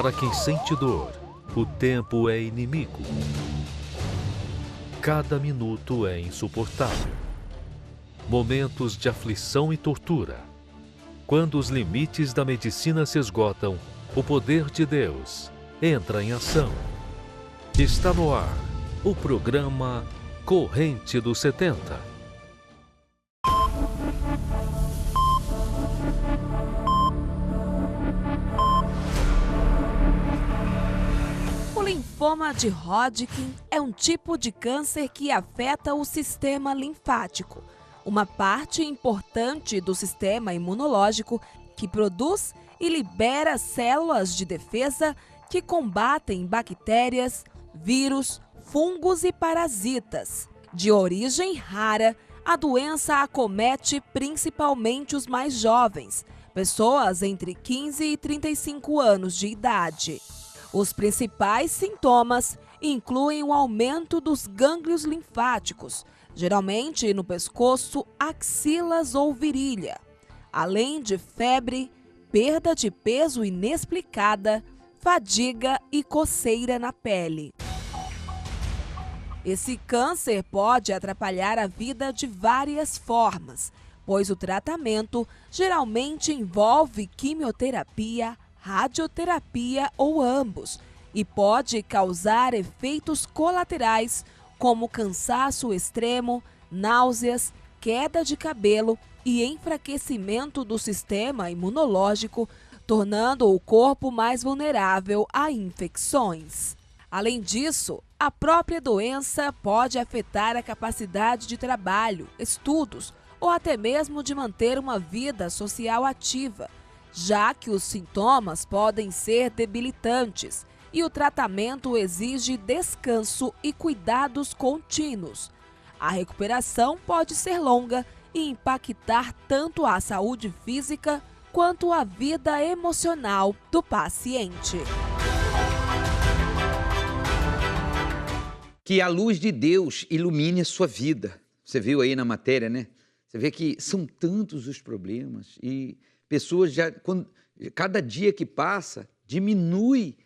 Para quem sente dor, o tempo é inimigo. Cada minuto é insuportável. Momentos de aflição e tortura. Quando os limites da medicina se esgotam, o poder de Deus entra em ação. Está no ar o programa Corrente dos 70. O linfoma de Hodgkin é um tipo de câncer que afeta o sistema linfático, uma parte importante do sistema imunológico que produz e libera células de defesa que combatem bactérias, vírus, fungos e parasitas. De origem rara, a doença acomete principalmente os mais jovens, pessoas entre 15 e 35 anos de idade. Os principais sintomas incluem o aumento dos gânglios linfáticos, geralmente no pescoço, axilas ou virilha, além de febre, perda de peso inexplicada, fadiga e coceira na pele. Esse câncer pode atrapalhar a vida de várias formas, pois o tratamento geralmente envolve quimioterapia, radioterapia ou ambos, e pode causar efeitos colaterais como cansaço extremo, náuseas, queda de cabelo e enfraquecimento do sistema imunológico, tornando o corpo mais vulnerável a infecções. Além disso, a própria doença pode afetar a capacidade de trabalho, estudos ou até mesmo de manter uma vida social ativa, já que os sintomas podem ser debilitantes e o tratamento exige descanso e cuidados contínuos. A recuperação pode ser longa e impactar tanto a saúde física quanto a vida emocional do paciente. Que a luz de Deus ilumine a sua vida. Você viu aí na matéria, né? Você vê que são tantos os problemas e pessoas cada dia que passa diminui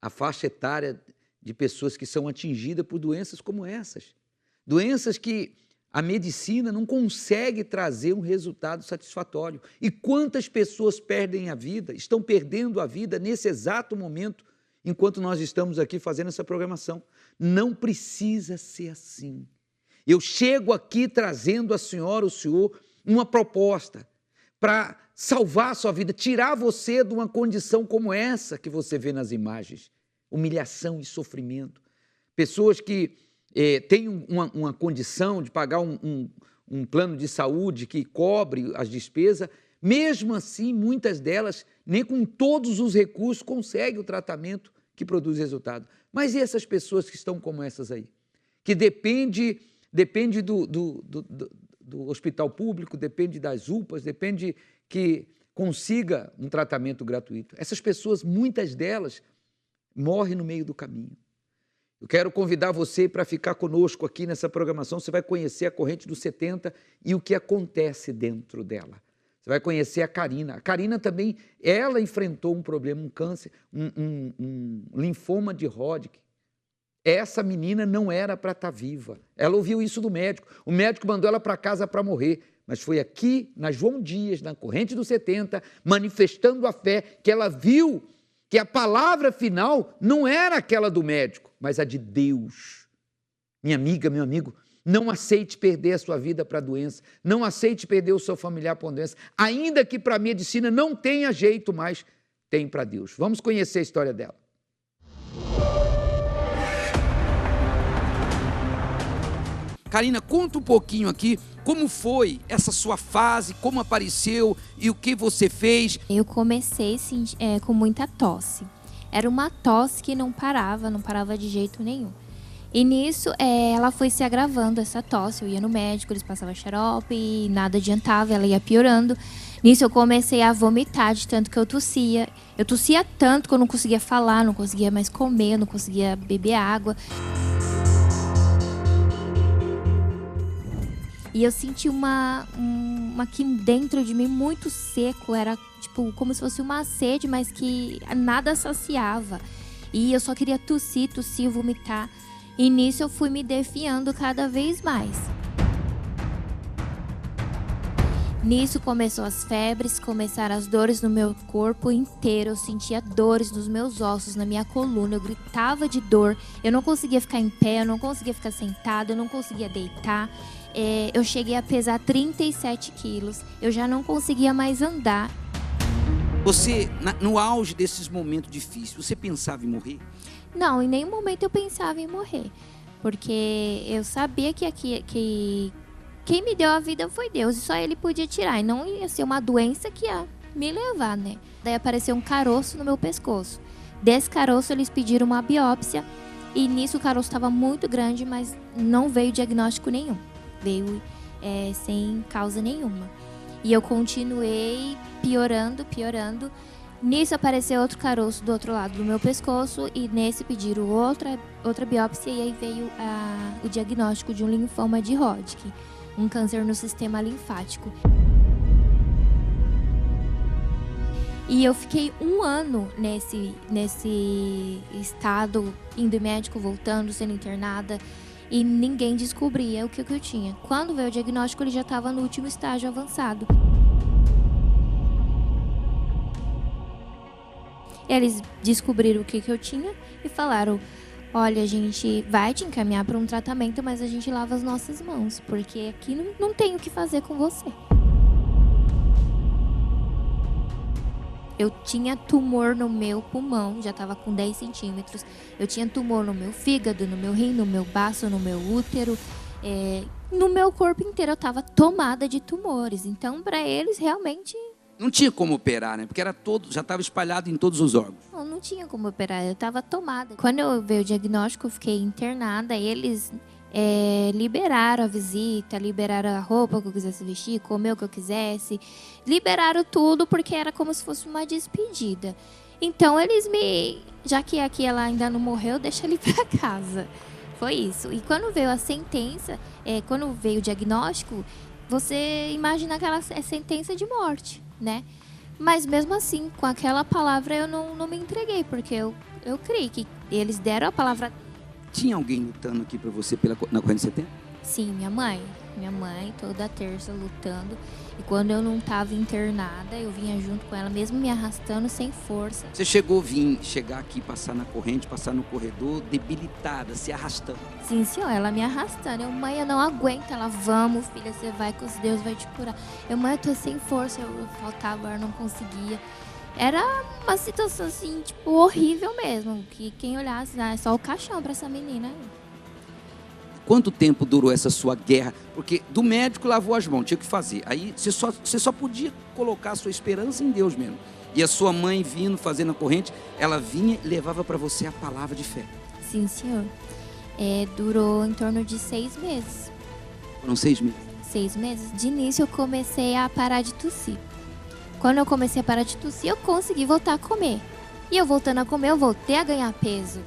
a faixa etária de pessoas que são atingidas por doenças como essas. Doenças que a medicina não consegue trazer um resultado satisfatório. E quantas pessoas perdem a vida, estão perdendo a vida nesse exato momento, enquanto nós estamos aqui fazendo essa programação. Não precisa ser assim. Eu chego aqui trazendo à senhora, o senhor, uma proposta para salvar a sua vida, tirar você de uma condição como essa que você vê nas imagens. Humilhação e sofrimento. Pessoas que têm uma condição de pagar um plano de saúde que cobre as despesas, mesmo assim, muitas delas, nem com todos os recursos, conseguem o tratamento que produz resultado. Mas e essas pessoas que estão como essas aí? Que depende do hospital público, depende das UPAs, depende que consiga um tratamento gratuito. Essas pessoas, muitas delas, morrem no meio do caminho. Eu quero convidar você para ficar conosco aqui nessa programação. Você vai conhecer a Corrente dos 70 e o que acontece dentro dela. Você vai conhecer a Karina. A Karina também, ela enfrentou um problema, um câncer, um linfoma de Hodgkin. Essa menina não era para estar viva. Ela ouviu isso do médico. O médico mandou ela para casa para morrer. Mas foi aqui, na João Dias, na Corrente dos 70, manifestando a fé, que ela viu que a palavra final não era aquela do médico, mas a de Deus. Minha amiga, meu amigo, não aceite perder a sua vida para a doença, não aceite perder o seu familiar para a doença, ainda que para a medicina não tenha jeito mais, tem para Deus. Vamos conhecer a história dela. Karina, conta um pouquinho aqui como foi essa sua fase, como apareceu e o que você fez. Eu comecei com muita tosse. Era uma tosse que não parava de jeito nenhum. E nisso, ela foi se agravando, essa tosse. Eu ia no médico, eles passavam xarope e nada adiantava, ela ia piorando. Nisso, eu comecei a vomitar de tanto que eu tossia. Eu tossia tanto que eu não conseguia falar, não conseguia mais comer, não conseguia beber água. E eu senti uma aqui dentro de mim muito seco. Era tipo como se fosse uma sede, mas que nada saciava. E eu só queria tossir, vomitar. E nisso eu fui me defiando cada vez mais. Nisso começou as febres, começaram as dores no meu corpo inteiro. Eu sentia dores nos meus ossos, na minha coluna. Eu gritava de dor. Eu não conseguia ficar em pé, eu não conseguia ficar sentada, eu não conseguia deitar. Eu cheguei a pesar 37 quilos. Eu já não conseguia mais andar. Você, no auge desses momentos difíceis, você pensava em morrer? Não, em nenhum momento eu pensava em morrer. Porque eu sabia que quem me deu a vida foi Deus. E só Ele podia tirar. E não ia ser uma doença que ia me levar, né? Daí apareceu um caroço no meu pescoço. Desse caroço eles pediram uma biópsia. E nisso o caroço estava muito grande, mas não veio diagnóstico nenhum. Veio sem causa nenhuma. E eu continuei piorando. Nisso apareceu outro caroço do outro lado do meu pescoço. E nesse pediram outra biópsia. E aí veio o diagnóstico de um linfoma de Hodgkin. Um câncer no sistema linfático. E eu fiquei 1 ano nesse estado, indo em médico, voltando, sendo internada. E ninguém descobria o que eu tinha. Quando veio o diagnóstico, ele já estava no último estágio avançado. Eles descobriram o que eu tinha e falaram: olha, a gente vai te encaminhar para um tratamento, mas a gente lava as nossas mãos, porque aqui não tem o que fazer com você. Eu tinha tumor no meu pulmão, já estava com 10 centímetros. Eu tinha tumor no meu fígado, no meu rim, no meu baço, no meu útero. No meu corpo inteiro eu estava tomada de tumores. Então, para eles, realmente... Não tinha como operar, né? Porque já estava espalhado em todos os órgãos. Não tinha como operar, eu estava tomada. Quando eu veio o diagnóstico, eu fiquei internada. Eles liberaram a visita, liberaram a roupa que eu quisesse vestir, comer o que eu quisesse. Liberaram tudo porque era como se fosse uma despedida. Então eles já que aqui ela ainda não morreu, deixa ele para casa. Foi isso. E quando veio a sentença, quando veio o diagnóstico, você imagina aquela sentença de morte, né? Mas mesmo assim, com aquela palavra eu não me entreguei, porque eu creio que eles deram a palavra. Tinha alguém lutando aqui para você na corrente 70? Sim, minha mãe toda terça lutando. E quando eu não estava internada, eu vinha junto com ela, mesmo me arrastando sem força. Você chegar aqui, passar na corrente, passar no corredor, debilitada, se arrastando? Sim, senhor, ela me arrastando. Mãe, eu não aguento. Ela: vamos, filha, você vai com Deus, vai te curar. Mãe, eu tô sem força, eu faltava ar, não conseguia. Era uma situação, assim, tipo, horrível mesmo. Que quem olhasse, é só o caixão pra essa menina. Quanto tempo durou essa sua guerra? Porque do médico lavou as mãos, tinha que fazer. Aí você só podia colocar a sua esperança em Deus mesmo. E a sua mãe vindo, fazendo a corrente, ela vinha e levava para você a palavra de fé. Sim, senhor. Durou em torno de 6 meses. Foram 6 meses? 6 meses. De início eu comecei a parar de tossir. Quando eu comecei a parar de tossir, eu consegui voltar a comer. E eu voltando a comer, eu voltei a ganhar peso.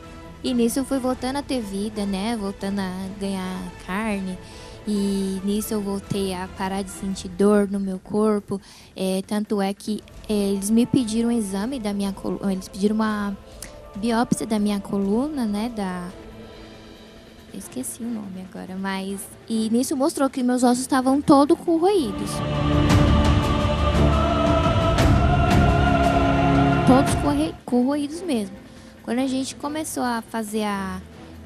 E nisso eu fui voltando a ter vida, né? Voltando a ganhar carne. E nisso eu voltei a parar de sentir dor no meu corpo. Tanto é que eles me pediram um exame da minha coluna. Eles pediram uma biópsia da minha coluna, né? Eu esqueci o nome agora, mas... E nisso mostrou que meus ossos estavam todos corroídos. Todos corroídos mesmo. Quando a gente começou a fazer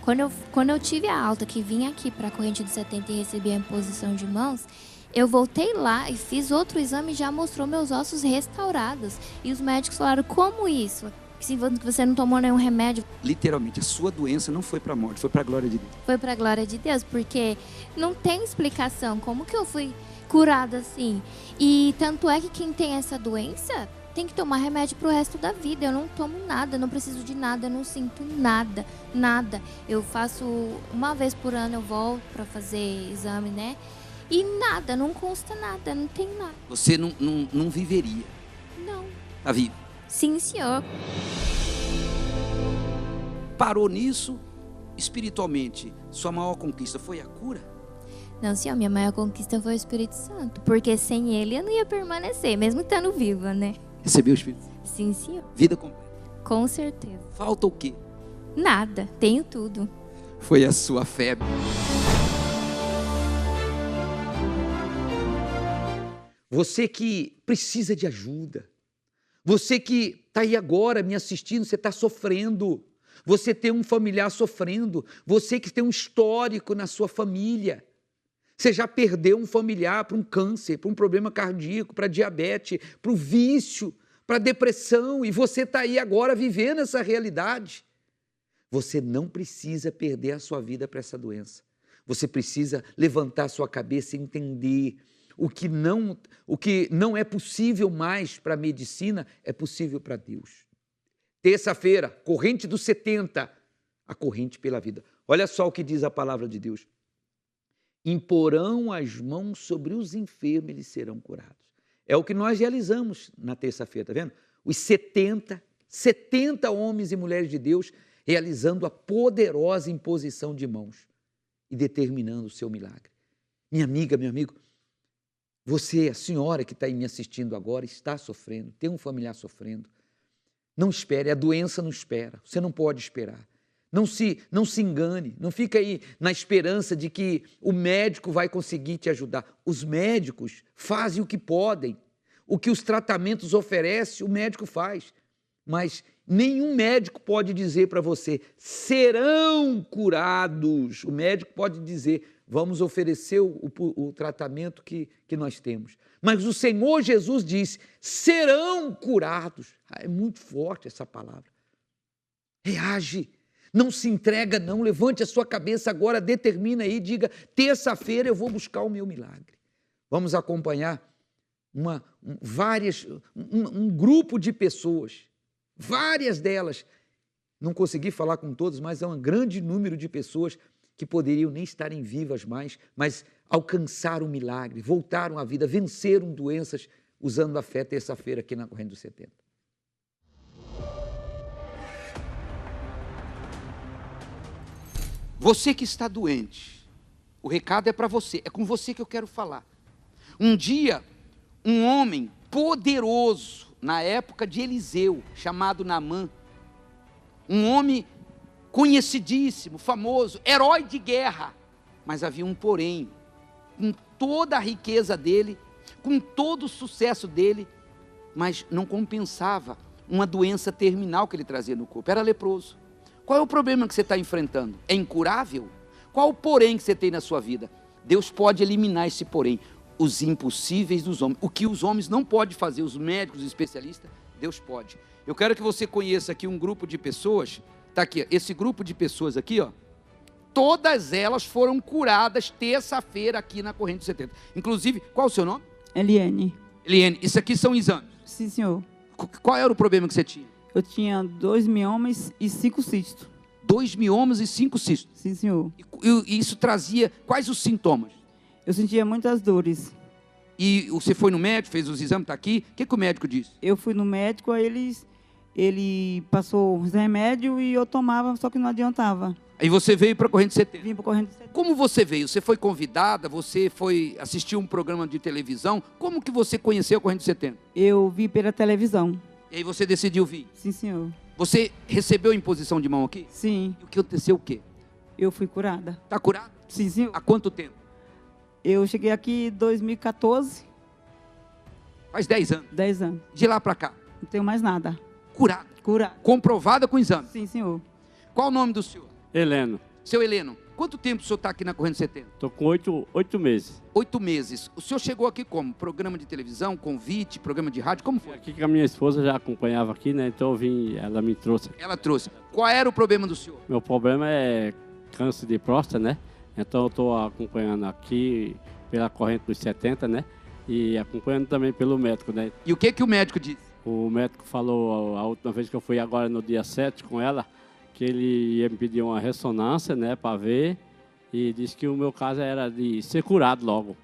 Quando eu tive a alta, que vim aqui para a corrente dos 70 e recebi a imposição de mãos, eu voltei lá e fiz outro exame e já mostrou meus ossos restaurados. E os médicos falaram: como isso? Que você não tomou nenhum remédio. Literalmente, a sua doença não foi para a morte, foi para a glória de Deus. Foi para a glória de Deus, porque não tem explicação como que eu fui curada assim. E tanto é que quem tem essa doença tem que tomar remédio pro resto da vida. Eu não tomo nada, não preciso de nada, eu não sinto nada, nada. Eu faço uma vez por ano, eu volto para fazer exame, né? E nada, não consta nada, não tem nada. Você não viveria? Não. Tá vivo? Sim, senhor. Parou nisso, espiritualmente, sua maior conquista foi a cura? Não, senhor, minha maior conquista foi o Espírito Santo. Porque sem ele eu não ia permanecer, mesmo estando viva, né? Recebeu o Espírito Santo? Sim, senhor. Vida completa. Com certeza. Falta o quê? Nada, tenho tudo. Foi a sua fé. Você que precisa de ajuda, você que está aí agora me assistindo, você está sofrendo, você tem um familiar sofrendo, você que tem um histórico na sua família, você já perdeu um familiar para um câncer, para um problema cardíaco, para diabetes, para o vício, para depressão, e você está aí agora vivendo essa realidade. Você não precisa perder a sua vida para essa doença. Você precisa levantar a sua cabeça e entender o que não é possível mais para a medicina, é possível para Deus. Terça-feira, corrente dos 70, a corrente pela vida. Olha só o que diz a palavra de Deus. Imporão as mãos sobre os enfermos, eles serão curados. É o que nós realizamos na terça-feira, tá vendo? Os 70 homens e mulheres de Deus realizando a poderosa imposição de mãos e determinando o seu milagre. Minha amiga, meu amigo, você, a senhora que está aí me assistindo agora, está sofrendo, tem um familiar sofrendo. Não espere, a doença não espera, você não pode esperar. Não se engane, não fica aí na esperança de que o médico vai conseguir te ajudar. Os médicos fazem o que podem, o que os tratamentos oferecem, o médico faz. Mas nenhum médico pode dizer para você, serão curados. O médico pode dizer, vamos oferecer o tratamento que nós temos. Mas o Senhor Jesus disse, serão curados. É muito forte essa palavra. Reage. Não se entrega não, levante a sua cabeça agora, determina aí, diga, terça-feira eu vou buscar o meu milagre. Vamos acompanhar um grupo de pessoas, várias delas, não consegui falar com todos, mas é um grande número de pessoas que poderiam nem estarem vivas mais, mas alcançaram o milagre, voltaram à vida, venceram doenças, usando a fé terça-feira aqui na Corrente dos 70. Você que está doente, o recado é para você, é com você que eu quero falar. Um dia, um homem poderoso, na época de Eliseu, chamado Naamã, um homem conhecidíssimo, famoso, herói de guerra, mas havia um porém, com toda a riqueza dele, com todo o sucesso dele, mas não compensava uma doença terminal que ele trazia no corpo, era leproso. Qual é o problema que você está enfrentando? É incurável? Qual o porém que você tem na sua vida? Deus pode eliminar esse porém. Os impossíveis dos homens. O que os homens não podem fazer, os médicos, os especialistas, Deus pode. Eu quero que você conheça aqui um grupo de pessoas. Está aqui, esse grupo de pessoas aqui, ó. Todas elas foram curadas terça-feira aqui na Corrente dos 70. Inclusive, qual é o seu nome? Eliane. Eliane, isso aqui são exames. Sim, senhor. Qual era o problema que você tinha? Eu tinha 2 miomas e 5 cistos. 2 miomas e 5 cistos. Sim, senhor. E isso trazia quais os sintomas? Eu sentia muitas dores. E você foi no médico, fez os exames, está aqui. O que o médico disse? Eu fui no médico, aí ele passou os remédios e eu tomava, só que não adiantava. Aí você veio para a Corrente 70. Vim para a Corrente 70. Como você veio? Você foi convidada? Você foi assistir um programa de televisão? Como que você conheceu a Corrente 70? Eu vi pela televisão. E aí você decidiu vir? Sim, senhor. Você recebeu imposição de mão aqui? Sim. E o que aconteceu o quê? Eu fui curada. Está curado? Sim, senhor. Há quanto tempo? Eu cheguei aqui em 2014. Faz 10 anos. 10 anos. De lá para cá? Não tenho mais nada. Curado? Curada. Comprovada com exame? Sim, senhor. Qual o nome do senhor? Heleno, Seu Heleno, quanto tempo o senhor está aqui na Corrente 70? estou com 8 meses. 8 meses. O senhor chegou aqui como? Programa de televisão, convite, programa de rádio, como foi? Aqui que a minha esposa já acompanhava aqui, né? Então eu vim, ela me trouxe. Ela trouxe. Qual era o problema do senhor? Meu problema é câncer de próstata, né? Então eu estou acompanhando aqui pela Corrente dos 70, né? E acompanhando também pelo médico, né? E o que o médico disse? O médico falou a última vez que eu fui agora no dia 7 com ela, que ele ia me pedir uma ressonância, né, para ver, e disse que o meu caso era de ser curado logo.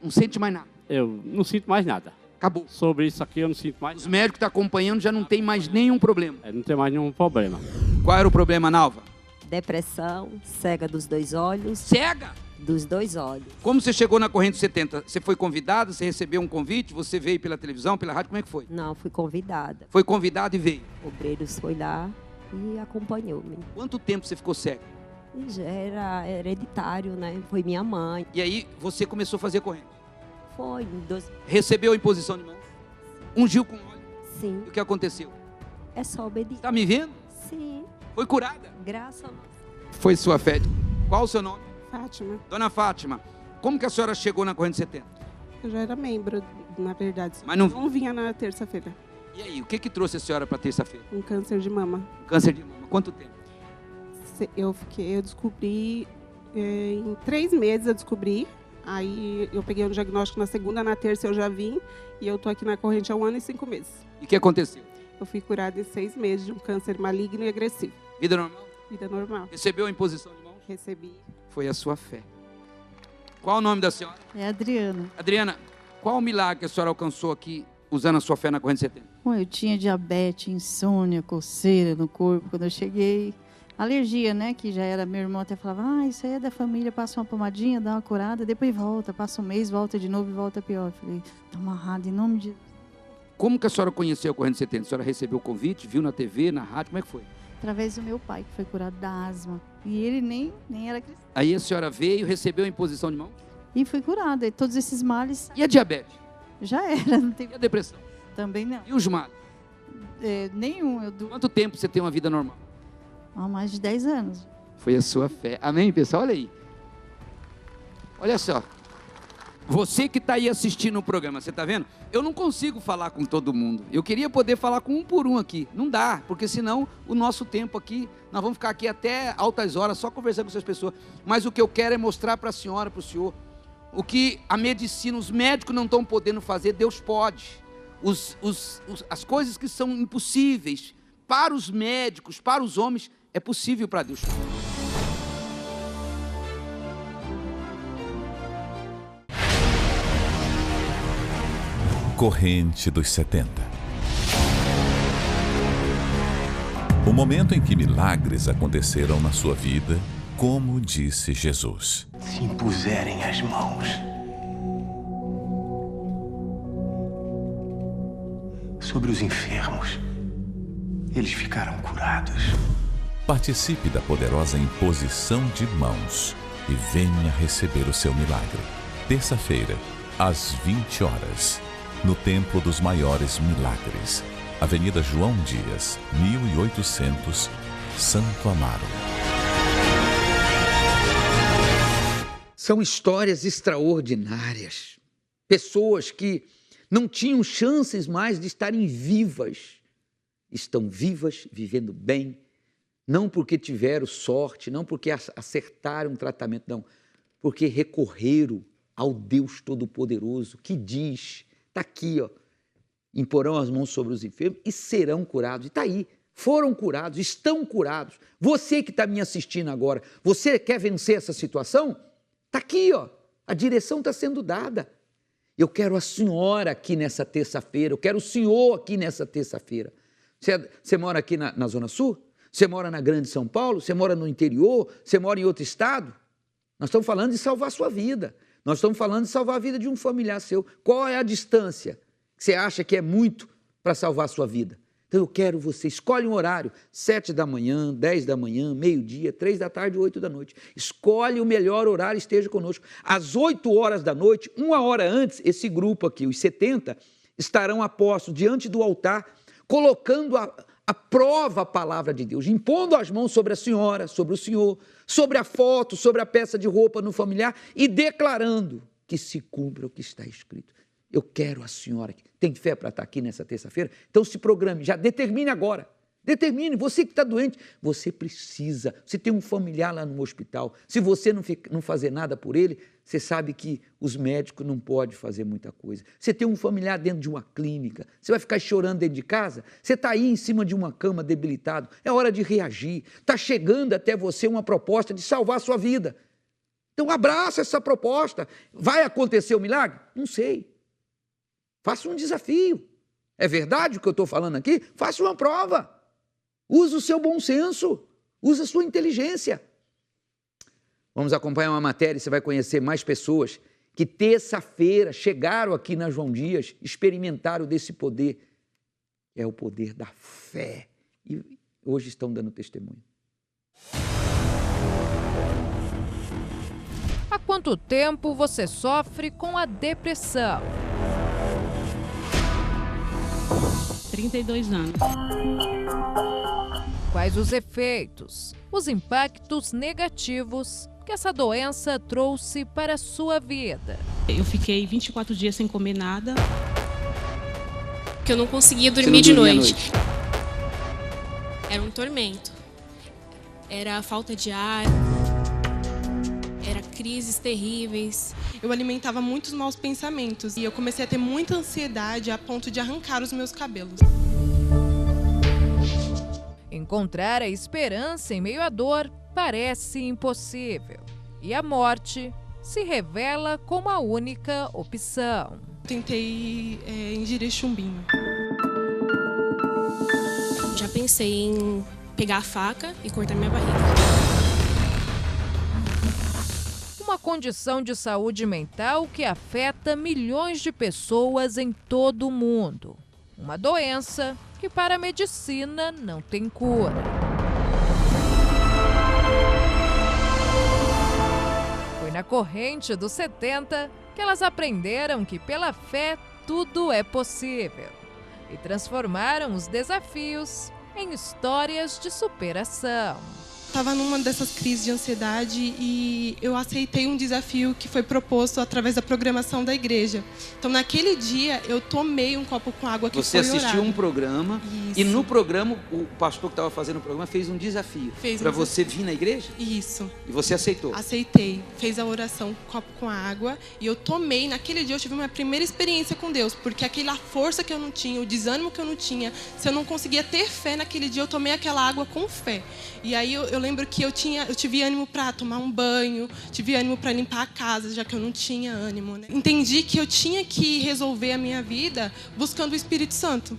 Não sente mais nada. Eu não sinto mais nada. Acabou. Sobre isso aqui eu não sinto mais Os nada. médicos que estão acompanhando já não tem mais nenhum problema. Não tem mais nenhum problema. Qual era o problema, Nalva? Depressão, cega dos 2 olhos. Cega? Dos 2 olhos. Como você chegou na Corrente 70? Você foi convidada? Você recebeu um convite? Você veio pela televisão, pela rádio? Como é que foi? Não, fui convidada. Foi convidada e veio. Obreiros foi lá e acompanhou-me. Quanto tempo você ficou cego? E já era hereditário, né? Foi minha mãe. E aí você começou a fazer corrente? Foi em Recebeu a imposição de mãos? Ungiu com óleo? Sim. E o que aconteceu? É só obediência. Está me vendo? Sim. Foi curada? Graças a Deus. Foi sua fé. Qual o seu nome? Fátima. Dona Fátima, como que a senhora chegou na Corrente 70? Eu já era membro, na verdade. Mas não vinha na terça-feira. E aí, o que trouxe a senhora para terça-feira? Um câncer de mama. Câncer de mama. Quanto tempo? Eu descobri, em 3 meses eu descobri. Aí eu peguei um diagnóstico na segunda, na terça eu já vim. E eu tô aqui na corrente há 1 ano e 5 meses. E o que aconteceu? Eu fui curada em 6 meses de um câncer maligno e agressivo. Vida normal? Vida normal. Recebeu a imposição de mãos? Recebi. Foi a sua fé. Qual o nome da senhora? É Adriana. Adriana, qual o milagre que a senhora alcançou aqui usando a sua fé na Corrente 70? Bom, eu tinha diabetes, insônia, coceira no corpo quando eu cheguei. Alergia, né? Que já era, meu irmão até falava, isso aí é da família, passa uma pomadinha, dá uma curada, depois volta, passa um mês, volta de novo e volta pior. Eu falei, tá amarrado, em nome de... Como que a senhora conheceu a Corrente 70? A senhora recebeu o convite, viu na TV, na rádio, como é que foi? Através do meu pai, que foi curado da asma. E ele nem era cristão. Aí a senhora veio, recebeu a imposição de mão? E fui curada, e todos esses males... E a diabetes? Já era, não teve... E a depressão? Também não. E os males? Nenhum. Quanto tempo você tem uma vida normal? Há mais de 10 anos. Foi a sua fé. Amém, pessoal? Olha aí. Olha só. Você que está aí assistindo o programa, você está vendo? Eu não consigo falar com todo mundo. Eu queria poder falar com um por um aqui. Não dá, porque senão o nosso tempo aqui, nós vamos ficar aqui até altas horas só conversando com essas pessoas. Mas o que eu quero é mostrar para a senhora, para o senhor, o que a medicina, os médicos não estão podendo fazer, Deus pode. As coisas que são impossíveis para os médicos, para os homens, é possível para Deus. Corrente dos 70. O momento em que milagres aconteceram na sua vida, como disse Jesus. Se impuserem as mãos sobre os enfermos, eles ficarão curados. Participe da poderosa imposição de mãos e venha receber o seu milagre. Terça-feira, às 20 horas, no Templo dos Maiores Milagres, Avenida João Dias, 1800, Santo Amaro. São histórias extraordinárias. Pessoas que não tinham chances mais de estarem vivas. Estão vivas, vivendo bem, não porque tiveram sorte, não porque acertaram um tratamento, não, porque recorreram ao Deus Todo-Poderoso, que diz, está aqui, imporão as mãos sobre os enfermos e serão curados. E está aí, foram curados, estão curados. Você que está me assistindo agora, você quer vencer essa situação? Está aqui, a direção está sendo dada. Eu quero a senhora aqui nessa terça-feira, eu quero o senhor aqui nessa terça-feira. Você mora aqui na Zona Sul? Você mora na Grande São Paulo? Você mora no interior? Você mora em outro estado? Nós estamos falando de salvar a sua vida. Nós estamos falando de salvar a vida de um familiar seu. Qual é a distância que você acha que é muito para salvar a sua vida? Então eu quero você, escolhe um horário, 7 da manhã, 10 da manhã, meio-dia, 3 da tarde, 8 da noite. Escolhe o melhor horário, esteja conosco. Às 8 horas da noite, 1 hora antes, esse grupo aqui, os 70, estarão apostos diante do altar, colocando a prova a palavra de Deus, impondo as mãos sobre a senhora, sobre o senhor, sobre a foto, sobre a peça de roupa no familiar e declarando que se cumpra o que está escrito. Eu quero a senhora aqui. Tem fé para estar aqui nessa terça-feira? Então se programe, já determine agora. Determine, você que está doente, você precisa. Você tem um familiar lá no hospital, se você não fazer nada por ele, você sabe que os médicos não podem fazer muita coisa. Você tem um familiar dentro de uma clínica, você vai ficar chorando dentro de casa? Você está aí em cima de uma cama debilitado, é hora de reagir. Está chegando até você uma proposta de salvar a sua vida. Então abraça essa proposta. Vai acontecer o milagre? Não sei. Faça um desafio. É verdade o que eu estou falando aqui? Faça uma prova. Use o seu bom senso. Use a sua inteligência. Vamos acompanhar uma matéria e você vai conhecer mais pessoas que terça-feira chegaram aqui na João Dias, experimentaram desse poder. É o poder da fé. E hoje estão dando testemunho. Há quanto tempo você sofre com a depressão? 32 anos. Quais os efeitos, os impactos negativos que essa doença trouxe para a sua vida? Eu fiquei 24 dias sem comer nada. Que eu não conseguia dormir de noite. Era um tormento. Era falta de ar. Era crises terríveis. Eu alimentava muitos maus pensamentos e eu comecei a ter muita ansiedade a ponto de arrancar os meus cabelos. Encontrar a esperança em meio à dor parece impossível. E a morte se revela como a única opção. Tentei ingerir chumbinho. Já pensei em pegar a faca e cortar minha barriga. Uma condição de saúde mental que afeta milhões de pessoas em todo o mundo. Uma doença que para a medicina não tem cura. Foi na corrente dos 70 que elas aprenderam que pela fé tudo é possível e transformaram os desafios em histórias de superação. Estava numa dessas crises de ansiedade e eu aceitei um desafio que foi proposto através da programação da igreja. Então, naquele dia, eu tomei um copo com água que Você foi assistiu orado. um programa e no programa, o pastor que estava fazendo o programa fez um desafio para você vir na igreja? Isso. E você aceitou? Aceitei. Fez a oração, copo com água, e eu tomei. Naquele dia eu tive minha primeira experiência com Deus, porque aquela força que eu não tinha, o desânimo que eu não tinha, se eu não conseguia ter fé naquele dia, eu tomei aquela água com fé. E aí eu lembro que eu tive ânimo para tomar um banho, tive ânimo para limpar a casa, já que eu não tinha ânimo, né? Entendi que eu tinha que resolver a minha vida buscando o Espírito Santo.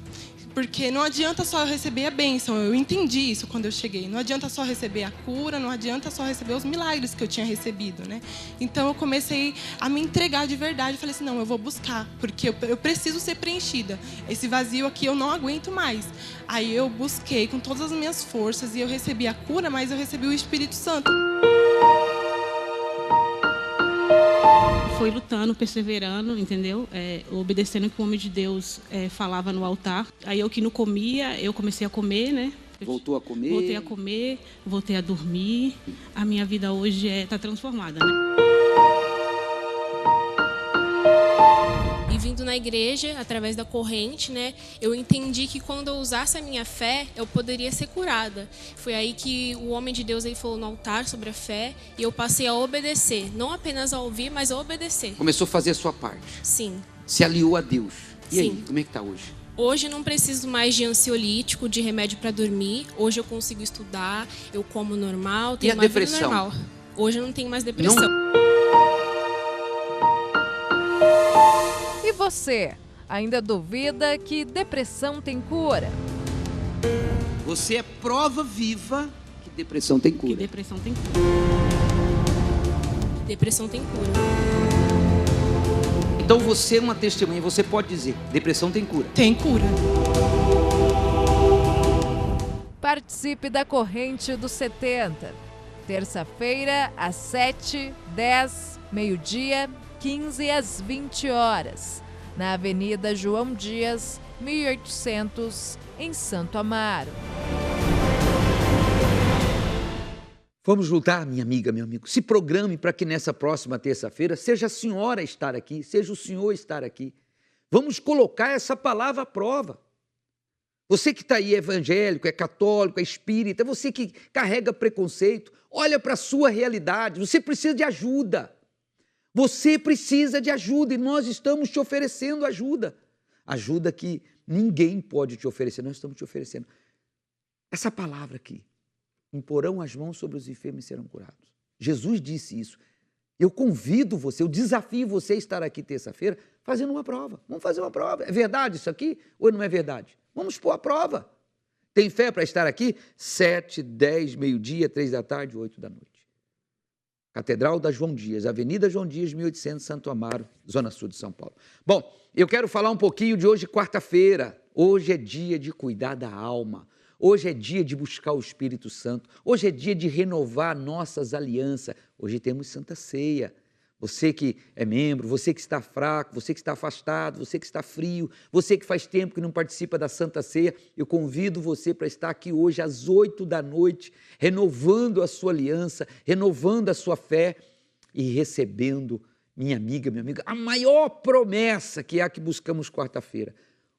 Porque não adianta só eu receber a bênção, eu entendi isso quando eu cheguei. Não adianta só receber a cura, não adianta só receber os milagres que eu tinha recebido, né? Então eu comecei a me entregar de verdade, falei assim, não, eu vou buscar, porque eu preciso ser preenchida. Esse vazio aqui eu não aguento mais. Aí eu busquei com todas as minhas forças e eu recebi a cura, mas eu recebi o Espírito Santo. Foi lutando, perseverando, entendeu? Obedecendo o que o homem de Deus falava no altar. Aí eu que não comia, eu comecei a comer, né? Voltou a comer? Voltei a comer, voltei a dormir. A minha vida hoje está transformada, né? E vindo na igreja, através da corrente, né, eu entendi que quando eu usasse a minha fé, eu poderia ser curada. Foi aí que o homem de Deus ele falou no altar sobre a fé e eu passei a obedecer. Não apenas a ouvir, mas a obedecer. Começou a fazer a sua parte. Sim. Se aliou a Deus. E Sim. aí, como é que está hoje? Hoje eu não preciso mais de ansiolítico, de remédio para dormir. Hoje eu consigo estudar, eu como normal, tenho uma vida normal. Hoje eu não tenho mais depressão. E você, ainda duvida que depressão tem cura? Você é prova viva que depressão tem cura. Que depressão tem cura. Depressão tem cura. Então você é uma testemunha, você pode dizer, depressão tem cura. Tem cura. Participe da corrente dos 70. Terça-feira, às 7, 10, meio-dia, 15 às 20 horas, na Avenida João Dias, 1800, em Santo Amaro. Vamos lutar, minha amiga, meu amigo. Se programe para que nessa próxima terça-feira seja a senhora estar aqui, seja o senhor estar aqui. Vamos colocar essa palavra à prova. Você que está aí evangélico, é católico, é espírita, você que carrega preconceito, olha para a sua realidade, você precisa de ajuda. Você precisa de ajuda e nós estamos te oferecendo ajuda. Ajuda que ninguém pode te oferecer, nós estamos te oferecendo. Essa palavra aqui, imporão as mãos sobre os enfermos e serão curados. Jesus disse isso. Eu convido você, eu desafio você a estar aqui terça-feira fazendo uma prova. Vamos fazer uma prova. É verdade isso aqui ou não é verdade? Vamos pôr a prova. Tem fé para estar aqui? 7, 10, meio-dia, 3 da tarde, 8 da noite. Catedral da João Dias, Avenida João Dias, 1800, Santo Amaro, Zona Sul de São Paulo. Bom, eu quero falar um pouquinho de hoje, quarta-feira. Hoje é dia de cuidar da alma. Hoje é dia de buscar o Espírito Santo. Hoje é dia de renovar nossas alianças. Hoje temos Santa Ceia. Você que é membro, você que está fraco, você que está afastado, você que está frio, você que faz tempo que não participa da Santa Ceia, eu convido você para estar aqui hoje às 8 da noite, renovando a sua aliança, renovando a sua fé e recebendo, minha amiga, a maior promessa que é a que buscamos quarta-feira,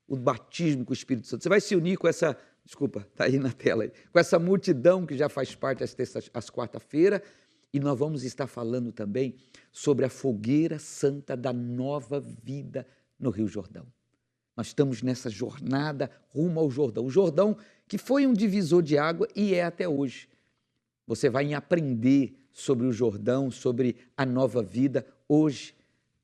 o batismo com o Espírito Santo. Você vai se unir com essa, está aí na tela, aí, com essa multidão que já faz parte às quarta-feira. E nós vamos estar falando também sobre a fogueira santa da nova vida no Rio Jordão. Nós estamos nessa jornada rumo ao Jordão. O Jordão que foi um divisor de água e é até hoje. Você vai aprender sobre o Jordão, sobre a nova vida, hoje,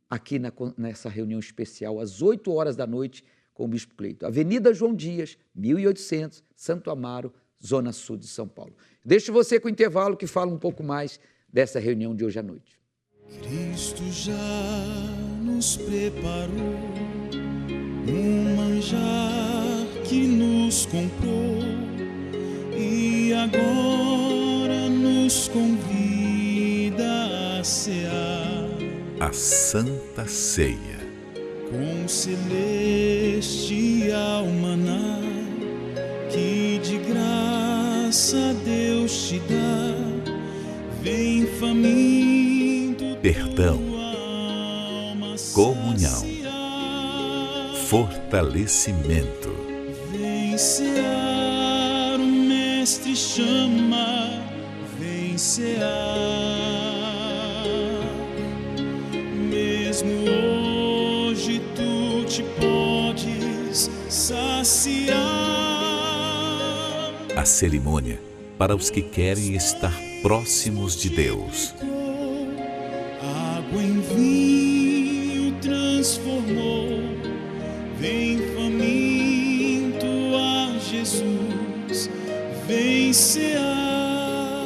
aqui nessa reunião especial, às 8 horas da noite, com o Bispo Cleito. Avenida João Dias, 1800, Santo Amaro, Zona Sul de São Paulo. Deixo você com o intervalo que fala um pouco mais dessa reunião de hoje à noite. Cristo já nos preparou um manjar que nos comprou e agora nos convida a cear. A Santa Ceia. Com celestial maná que de graça Deus te dá. Vem faminto, perdão, comunhão, fortalecimento. Vem cear, o Mestre chama, vem cear. Mesmo hoje tu te podes saciar. A cerimônia para os que querem estar próximos de Deus. Água em vinho transformou, vem faminto a Jesus, vem cear.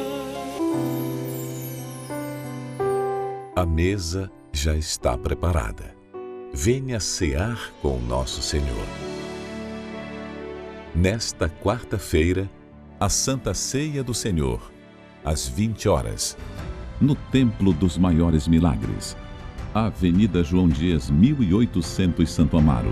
A mesa já está preparada. Venha cear com nosso Senhor. Nesta quarta-feira, a Santa Ceia do Senhor, às 20 horas, no Templo dos Maiores Milagres, Avenida João Dias, 1800, Santo Amaro.